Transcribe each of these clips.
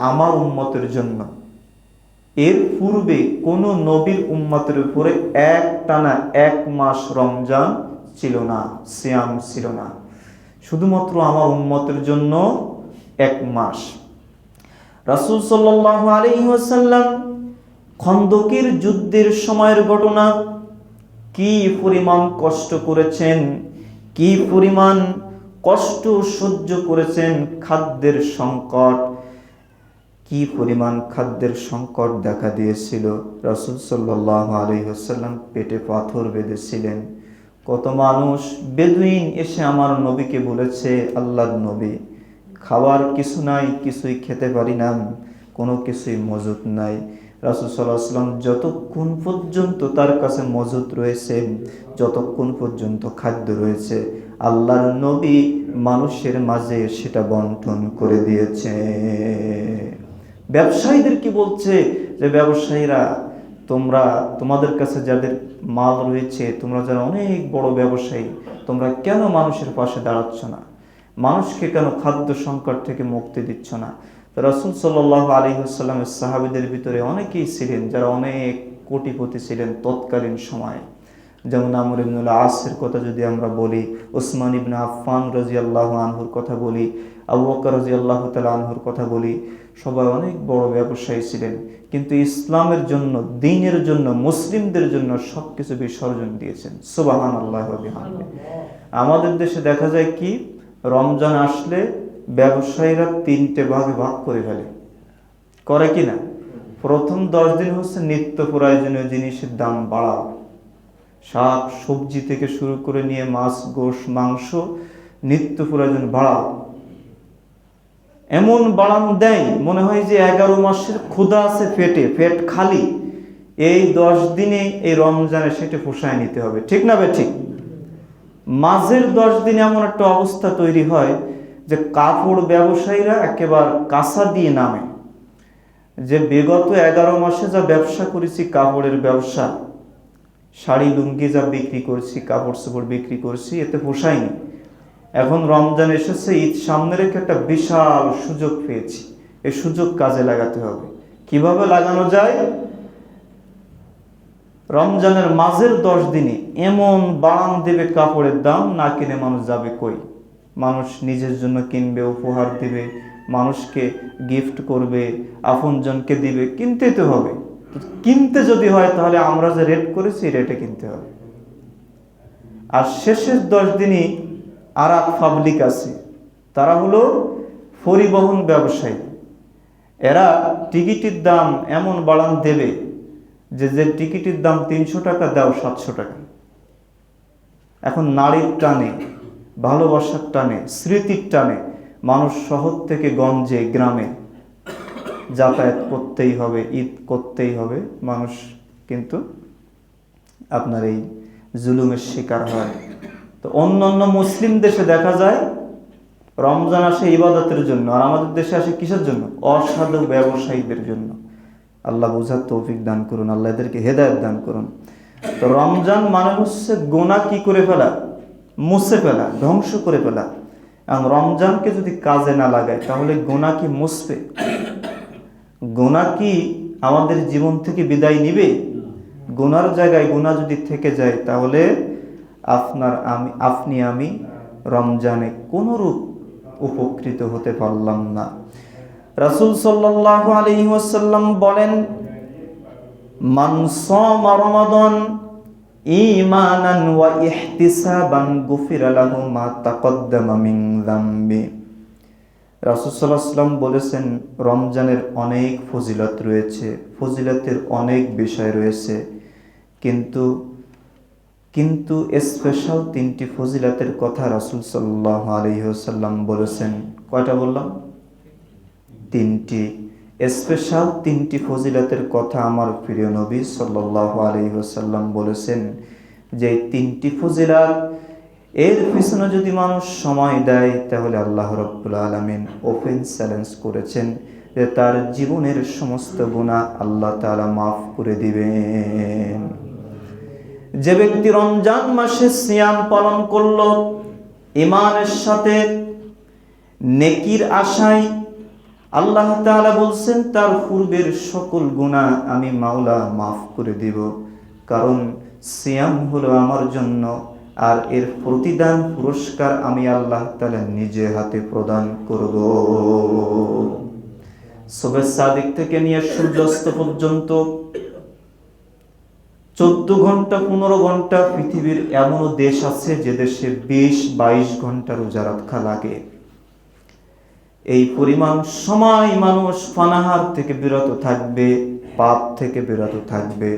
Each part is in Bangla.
আমার উম্মতের জন্য। এর পূর্বে কোন নবীর উম্মতের উপরে একটানা 1 মাস রমজান ছিল না, সিয়াম ছিল না। শুধুমাত্র আমার উম্মতের জন্য 1 মাস। রাসূল সাল্লাল্লাহু আলাইহি ওয়াসাল্লাম খন্দকের যুদ্ধের সময়ের ঘটনা, কি পরিমাণ কষ্ট করেছেন, কি পরিমাণ কষ্ট সহ্য করেছেন, খাদ্যের সংকট, কি পরিমাণ খাদ্যের সংকট দেখা দিয়েছিল। রাসূল সাল্লাল্লাহু আলাইহি ওয়াসাল্লাম পেটে পাথর বেঁধেছিলেন। কত মানুষ বেদুইন এসে আমার নবীকে বলেছে, আল্লাহর নবী, খাবার কিছু নাই, কিছুই খেতে পারি না, কোনো কিছুই মজুদ নাই। রাসূল সাল্লাল্লাহু আলাইহি ওয়াসাল্লাম যতক্ষণ পর্যন্ত তার কাছে মজুদ রয়েছে, যতক্ষণ পর্যন্ত খাদ্য রয়েছে, আল্লাহর নবী মানুষের মাঝে সেটা বন্টন করে দিয়েছে। ব্যবসায়ীদের কি বলছে যে, ব্যবসায়ীরা তোমরা তোমাদের কাছে যাদের মাল রয়েছে, তোমরা যারা অনেক বড় ব্যবসায়ী, তোমরা কেন মানুষের পাশে দাঁড়াচ্ছ না, মানুষকে কেন খাদ্য সংকট থেকে মুক্তি দিচ্ছ না? রাসূল সাল্লাল্লাহু আলাইহি ওয়াসাল্লামের সাহাবীদের ভিতরে অনেকেই ছিলেন যারা অনেক কোটিপতি ছিলেন তৎকালীন সময়ে। যেমন আমর ইবনুল আসের কথা যদি আমরা বলি, ওসমান ইবনে আফফান রাদিয়াল্লাহু আনহুর কথা বলি, আবু বকর রাদিয়াল্লাহু তাআলা আনহুর কথা বলি, সবাই অনেক বড় ব্যবসায়ী ছিলেন, কিন্তু ইসলামের জন্য, দ্বীনের জন্য, মুসলিমদের জন্য সবকিছু বিসর্জন দিয়েছেন। সুবহানাল্লাহ ওয়া বিহামদিহি। আমাদের দেশে দেখা যায় কি, রমজান আসলে ব্যবসায়ীরা 3টে ভাগে ভাগ করে ফেলে, করে কি না? প্রথম 10 দিন হচ্ছে নিত্য প্রয়োজনীয় জিনিসের দাম বাড়াও, শাক সবজি থেকে শুরু করে নিয়ে মাছ, গোশ, মাংস, নিত্য প্রয়োজন বাড়াও। এমন বাড়ান দেয় মনে হয় যে 11 মাসের ক্ষুধা আছে পেটে, পেট খালি, এই 10 দিনে এই রমজানে সেটা পোষায় নিতে হবে, ঠিক না বে ঠিক? মাঝের 10 দিনে এমন একটা অবস্থা তৈরি হয় যে কাপড় ব্যবসায়ীরা একেবারে কাঁচা দিয়ে নামে, যে বিগত 11 মাসে যা ব্যবসা করেছি, কাপড়ের ব্যবসা, শাড়ি লুঙ্গি যা বিক্রি করছি, কাপড় চোপড় বিক্রি করছি, এতে পোষায়নি। এখন রমজান এসেছে, ঈদ সামনে রেখে একটা বিশাল সুযোগ পেয়েছি, এই সুযোগ কাজে লাগাতে হবে। কিভাবে লাগানো যায়? রমজানের মাঝের 10 দিনে এমন বাড়ান দেবে কাপড়ের দাম, না কিনে মানুষ যাবে কই? মানুষ নিজের জন্য কিনবে, উপহার দিবে, মানুষকে গিফট করবে, আপনজনকে দিবে, কিনতে তো হবে। কিনতে যদি হয় তাহলে আমরা যে রেট করেছি রেটে কিনতে হবে। আর শেষের 10 দিনই আর এক পাবলিক আছে, তারা হলো পরিবহন ব্যবসায়ী। এরা টিকিটের দাম এমন বাড়ান দেবে যে টিকিটের দাম 300 টাকা, দাও 700 টাকা। এখন নারীর টানে, ভালোবাসার টানে, স্মৃতির টানে মানুষ শহর থেকে গঞ্জে, গ্রামে যাতায়াত করতেই হবে, ঈদ করতেই হবে। মানুষ কিন্তু আপনার এই জুলুমের শিকার হয়। তো অন্যান্য মুসলিম দেশে দেখা যায় রমজান আসে ইবাদতের জন্য, আর আমাদের দেশে আসে কিসের জন্য? অসাধু ব্যবসায়ীদের জন্য। আল্লাহ বুঝার তৌফিক দান করুন, আল্লাহ এদেরকে হেদায়েত দান করুন। তো রমজান মানে হচ্ছে গুনাহ কি করে ফেলা? মুছে ফেলা, ধ্বংস করে ফেলা। এখন রমজানকে যদি কাজে না লাগায় তাহলে গুনাহ কি মুছবে? গুনাহ কি আমাদের জীবন থেকে বিদায় নিবে? গুনার জায়গায় গুনাহ যদি থেকে যায় তাহলে আপনি আমি রমজানে কোনরূপ উপকৃত হতে পারলাম না। রাসূল সাল্লাল্লাহু আলাইহি ওয়াসাল্লাম বলেন, মান সামা রমাদান ঈমানান ওয়া ইহতিসাবান গুফিরা লাহু মা তাকদ্দামা মিন যামবি। রাসূল সাল্লাল্লাহু আলাইহি ওয়াসাল্লাম বলেছেন, রমজানের অনেক ফজিলত রয়েছে, ফজিলতের অনেক বিষয় রয়েছে, কিন্তু স্পেশাল 3টি ফজিলতের কথা রাসূল সাল্লাল্লাহু আলাইহি ওয়াসাল্লাম বলেছেন। কয়টা বললাম? 3টি। স্পেশাল 3টি ফজিলতের কথা আমার প্রিয় নবী সাল্লাল্লাহু আলাইহি ওয়াসাল্লাম বলেছেন, যে 3টি ফজিলত এর পিছনে যদি মানুষ সময় দেয় তাহলে আল্লাহ রাব্বুল আলামিন ওপেন চ্যালেঞ্জ করেছেন যে তার জীবনের সমস্ত গুনাহ আল্লাহ তাআলা মাফ করে দিবেন। যে ব্যক্তি রমজান মাসে সিয়াম পালন করলো ঈমানের সাথে, নেকির আশায়, আল্লাহ তাআলা বলছেন তার পূর্বের সকল গুনাহ আমি মাওলা মাফ করে দিব, কারণ সিয়াম হলো আমার জন্য, আর এর প্রতিদান পুরস্কার আমি আল্লাহ তাআলা নিজে হাতে প্রদান করব। সুবহ সাদিক থেকে নিয়ে সূর্যাস্ত পর্যন্ত 14 ঘন্টা 15 ঘন্টা পৃথিবীর এমন দেশ আছে যে দেশে 20-22 ঘন্টা রোজা রাখা লাগে। এই পরিমাণ সময় মানুষ পানাহার থেকে বিরত থাকবে, পাপ থেকে বিরত থাকবে,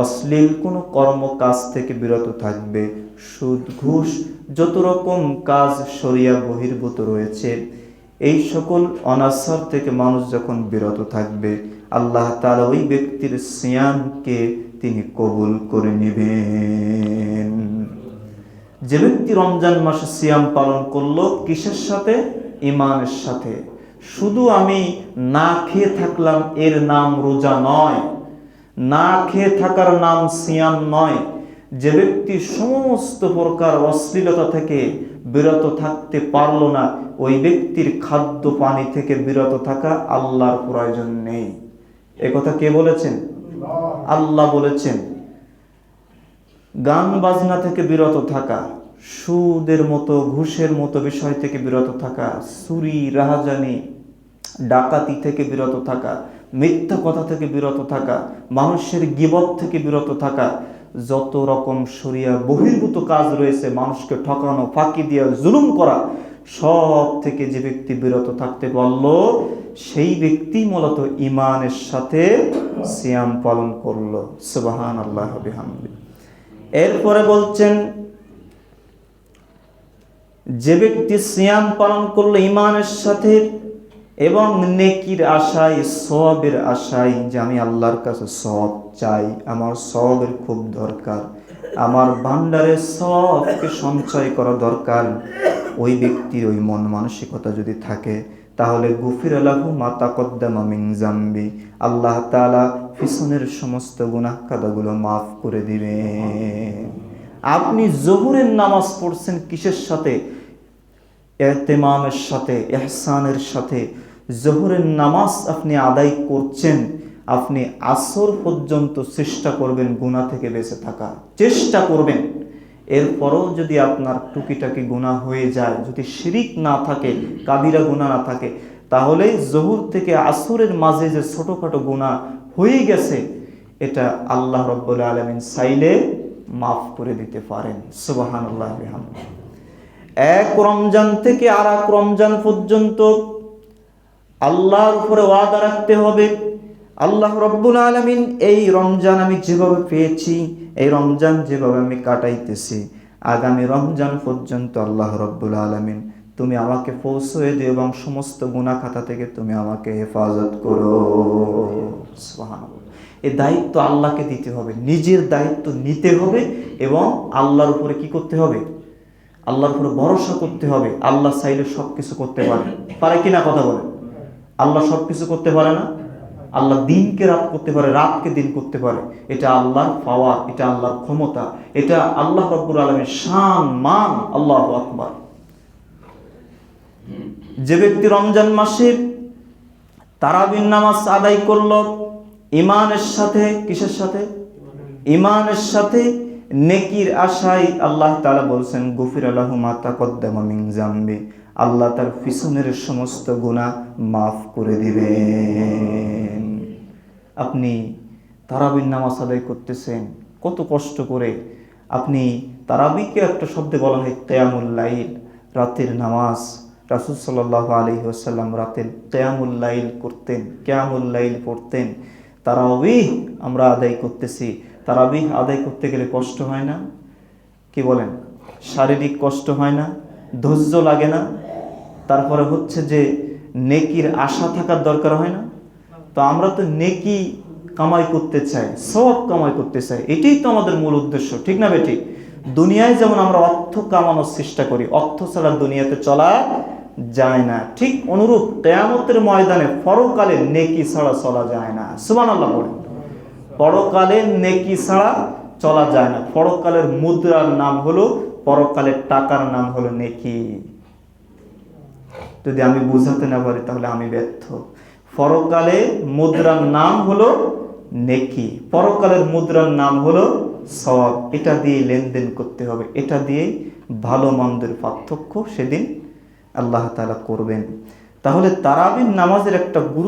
অশ্লীল কোনো কর্মকাজ থেকে বিরত থাকবে, সুদ ঘুষ যত রকম কাজ শরিয়া বহির্ভূত রয়েছে এই সকল অনাচার থেকে মানুষ যখন বিরত থাকবে, আল্লাহ তাআলা ওই ব্যক্তির সিয়ামকে তিনি কবুল করে নেবেন। যে ব্যক্তি রমজান মাসে সিয়াম পালন করলো কিসের সাথে? ঈমানের সাথে। শুধু আমি না খেয়ে থাকলাম এর নাম রোজা নয়, না খেয়ে থাকার নাম সিয়াম নয়। যে ব্যক্তি সমস্ত প্রকার অশ্লীলতা থেকে বিরত থাকতে পারলো না, ওই ব্যক্তির খাদ্য পানি থেকে বিরত থাকা আল্লাহর প্রয়োজন নেই। একথা কে বলেছেন? আল্লাহ বলেছেন। গান বাজনা থেকে বিরত থাকা, সুদের মতো ঘুষের মতো বিষয় থেকে বিরত থাকা, চুরি রাহাজানি ডাকাতি থেকে বিরত থাকা, মিথ্যা কথা থেকে বিরত থাকা, মানুষের গীবত থেকে বিরত থাকা, যত রকম শরিয়া বহির্ভূত কাজ রয়েছে, মানুষকে ঠকানো, ফাঁকি দিয়ে জুলুম করা, সব থেকে যে ব্যক্তি বিরত থাকতে পারল সেই ব্যক্তি মূলত ঈমানের সাথে সিয়াম পালন করলো। সুবহানাল্লাহ ওয়া বিহামদিহি। এরপরে বলছেন যে ব্যক্তি সিয়াম পালন করলো ঈমানের সাথে এবং নেকির আশায়, সওয়াবের আশায়, যে আমি আল্লাহর কাছে সওয়াব চাই, আমার সওয়াবের খুব দরকার, আমার ভান্ডারে সওয়াবকে সঞ্চয় করা দরকার, ওই ব্যক্তির ওই মন মানসিকতা যদি থাকে তাহলে গুফির লাহু মা তাকদ্দামা মিন যামবি, আল্লাহ তাআলা পিছনের সমস্ত গুনাহ কাদাগুলো মাফ করে দিবেন। আপনি যোহরের নামাজ পড়ছেন কিসের সাথে? ইহতিমামের সাথে, ইহসানের সাথে যোহরের নামাজ আপনি আদায় করছেন, আপনি আসর পর্যন্ত চেষ্টা করবেন গুনাহ থেকে বেঁচে থাকার চেষ্টা করবেন। এরপরও যদি আপনার টুকিটাকি গুনাহ হয়ে যায়, যদি শিরিক না থাকে, কাবিরা গুনাহ না থাকে, তাহলে যোহর থেকে আসরের মাঝে যে ছোটখাটো গুনাহ হয়ে গেছে এটা আল্লাহ রাব্বুল আলামিন চাইলে মাফ করে দিতে পারেন। সুবহানাল্লাহ ওয়া বিহামদিহি। এক রমজান থেকে আর এক রমজান পর্যন্ত আল্লাহর উপরে ওয়াদা রাখতে হবে, আল্লাহ রাব্বুল আলামিন এই রমজান আমি যেভাবে পেয়েছি, এই রমজান যেভাবে আমি কাটাইতেছি, আগামী রমজান পর্যন্ত আল্লাহ রাব্বুল আলামিন তুমি আমাকে পৌঁছে দিও এবং সমস্ত গুনাহ খাতা থেকে তুমি আমাকে হেফাজত করো। সুবহানাল্লাহ। এই দায়িত্ব আল্লাহকে দিতে হবে, নিজের দায়িত্ব নিতে হবে এবং আল্লাহর উপরে কি করতে হবে? আল্লাহর উপরে ভরসা করতে হবে। আল্লাহ চাইলে সব কিছু করতে পারে, পারে কিনা কথা বলেন? আল্লাহ সব কিছু করতে পারে না? আল্লাহ দিনকে রাত করতে পারে, রাতকে দিন করতে পারে। এটা আল্লাহর পাওয়ার, এটা আল্লাহর ক্ষমতা, এটা আল্লাহ রাব্বুল আলামিনের শান মান। আল্লাহু আকবার। যে ব্যক্তি রমজান মাসে তারাবির নামাজ আদায় করলো ঈমানের সাথে, কিসের সাথে? ঈমানের সাথে, নেকির আশায়, আল্লাহ তাআলা বলছেন গুফিরা লাহু মা তাকদ্দামা মিন যামবি, আল্লাহ তার পিছনের সমস্ত গুনাহ মাফ করে দিবেন। আপনি তারাবির নামাজ আদায় করতেছেন কত কষ্ট করে। আপনি তারাবিকে একটা শব্দে বলা হয় কিয়ামুল লাইল, রাতের নামাজ। রাসূল সাল্লাল্লাহু আলাইহি ওয়াসাল্লাম রাতের কিয়ামুল লাইল করতেন, কিয়ামুল লাইল পড়তেন। তারাবিহ আমরা আদায় করতেছি, তারাবিহ আদায় করতে গেলে কষ্ট হয় না? কি বলেন? শারীরিক কষ্ট হয় না? ধৈর্য লাগে না? তারপরে হচ্ছে যে নেকির আশা থাকার দরকার হয় না? তো আমরা তো নেকি কামাই করতে চাই, সওয়াব কামাই করতে চাই, এটাই তো আমাদের মূল উদ্দেশ্য, ঠিক না বেটি? দুনিয়ায় যেমন আমরা অর্থ কামানোর চেষ্টা করি, অর্থ ছাড়া দুনিয়াতে চলা যায় না, ঠিক অনুরূপ কিয়ামতের ময়দানে পরকালে নেকি ছাড়া চলা যায় না। সুবহানাল্লাহ বলেন। পরকালে নেকি ছাড়া চলা যায় না। পরকালের মুদ্রার নাম হলো, পরকালের টাকার নাম হলো নেকি। যদি আমি বোঝাতে না পারি তাহলে আমি ব্যর্থ। পরকালে মুদ্রার নাম হলো নেকি, পরকালের মুদ্রার নাম হলো সওয়াব। এটা দিয়ে লেনদেন করতে হবে, এটা দিয়ে ভালো মন্দের পার্থক্য সেদিন আল্লাহ তাআলা করবেন। তাহলে তারাবির নামাজের একটা গুরুত্ব